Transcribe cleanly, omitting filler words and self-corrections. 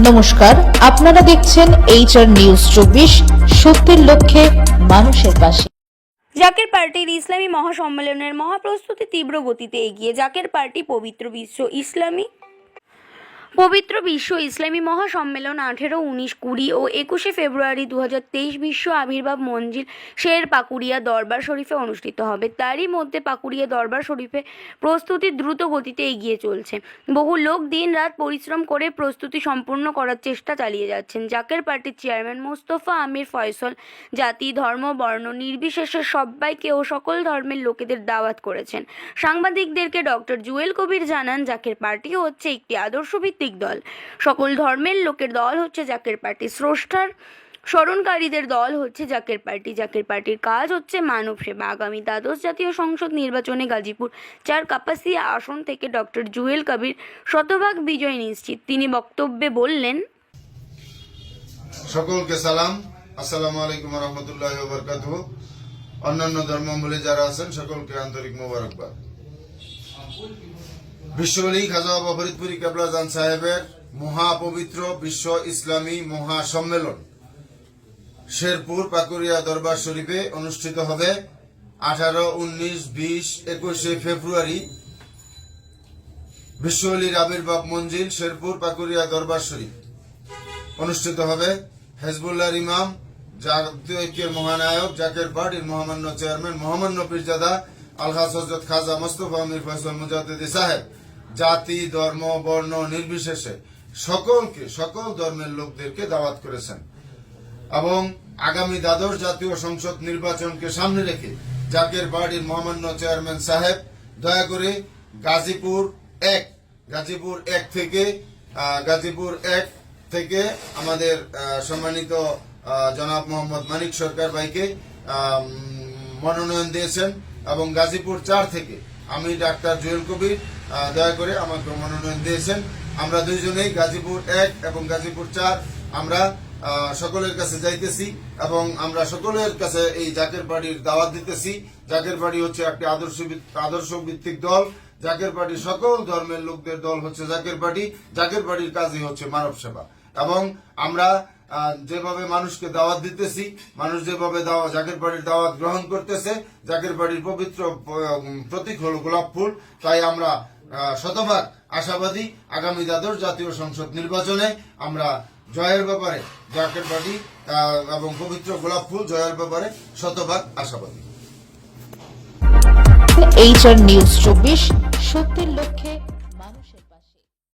নমস্কার, আপনারা দেখছেন HR নিউজ 24, সত্যের লক্ষ্যে মানুষের পাশে। জাকের পার্টির ইসলামী মহাসম্মেলনের মহাপ্রস্তুতি তীব্র গতিতে এগিয়ে। জাকের পার্টি পবিত্র বিশ্ব ইসলামী মহাসম্মেলন 18, 19, 20 ও 21 ফেব্রুয়ারি 2023 বিশ্ব আবির্ভাব মঞ্জিল শের পাকুড়িয়া দরবার শরীফে অনুষ্ঠিত হবে। তারই মধ্যে পাকুড়িয়া দরবার শরীফে প্রস্তুতি দ্রুত গতিতে এগিয়ে চলছে। বহু লোক দিন রাত পরিশ্রম করে প্রস্তুতি সম্পূর্ণ করার চেষ্টা চালিয়ে যাচ্ছেন। জাকের পার্টির চেয়ারম্যান মোস্তফা আমির ফয়সল জাতি, ধর্ম, বর্ণ নির্বিশেষে সবাইকে ও সকল ধর্মের লোকেদের দাওয়াত করেছেন। সাংবাদিকদেরকে ডক্টর জুয়েল কবির জানান, জাকের পার্টি হচ্ছে একটি আদর্শভিত্তিক দল। সকল ধর্মের লোকের দল হচ্ছে জাকের পার্টি। স্রষ্টার স্মরণকারীদের দল হচ্ছে জাকের পার্টি। জাকের পার্টির কাজ হচ্ছে মানব সেবা। আগামী দ্বাদশ জাতীয় সংসদ নির্বাচনে গাজীপুর 4 কাপাসিয়া আসন থেকে ডক্টর জুয়েল কবির শতভাগ বিজয় নিশ্চিত। তিনি বক্তব্যে বললেন, সকলকে সালাম, আসসালামু আলাইকুম ওয়া রাহমাতুল্লাহি ওয়া বারাকাতুহু। অন্যান্য ধর্মাবলম্বী যারা আছেন সকলকে আন্তরিক মোবারকবাদ। বিশ্বলি খাজা বাবা ফরিদপুরি কেবলা জান সাহেবের মহাপবিত্র বিশ্ব ইসলামী মহাসম্মেলন শেরপুর পাকুড়িয়া দরবার শরীফে অনুষ্ঠিত হবে 18, 19, 20, 21 ফেব্রুয়ারি। বিশ্বলির আবির্ভাব মঞ্জিল শেরপুর পাকুড়িয়া দরবার শরীফ অনুষ্ঠিত হবে। হেজবুল্লাহর ইমাম, জাতীয় ঐক্যের মহানায়ক, জাকের পার্টির মহামান্য চেয়ারম্যান মহামান্য পীরজাদা আলহাজ হযরত খাজা মোস্তফা আমির ফয়সল মুজাদ্দিদি সাহেব জাতি, ধর্ম, বর্ণ নির্বিশেষে সকল ধর্মের লোকদেরকে দাওয়াত করেছেন এবং আগামী দ্বাদশ জাতীয় সংসদ নির্বাচনকে সামনে রেখে জাকের পার্টির মহামান্য চেয়ারম্যান সাহেব দয়া করে গাজীপুর এক থেকে আমাদের সম্মানিত জনাব মোহাম্মদ মানিক সরকার ভাইকে মনোনয়ন দিয়েছেন এবং গাজীপুর 4 থেকে আমি ডাক্তার জুয়েল কবির দয়া করে আমাকে মনোনয়ন দিয়েছেন। আমরা দুইজনেই গাজীপুর 1 এবং গাজীপুর 4 আমরা সকলের কাছে যাইতেছি এবং আমরা সকলের কাছে এই জাকের পার্টির দাওয়াত দিতেছি। জাকের পার্টি হচ্ছে একটি আদর্শ ভিত্তিক দল। জাকের পার্টি সকল ধর্মের লোকদের দল হচ্ছে জাকের পার্টি। জাকের পার্টির কাজই হচ্ছে মানব সেবা এবং আমরা যেভাবে মানুষকে দাওয়াত দিতেছি, মানুষ যেভাবে জাকের পার্টির দাওয়াত গ্রহণ করতেছে, জাকের পার্টির পবিত্র প্রতীক হলো গোলাপ ফুল। তাই আমরা শতভাগ আশাবাদী আগামী দ্বাদশ জাতীয় সংসদ নির্বাচনে আমরা জয়ের ব্যাপারে জাকের পার্টি এবং পবিত্র গোলাপ ফুল জয়ের ব্যাপারে শতভাগ আশাবাদী। HR নিউজ 24, সত্যের লক্ষ্যে মানুষের পাশে।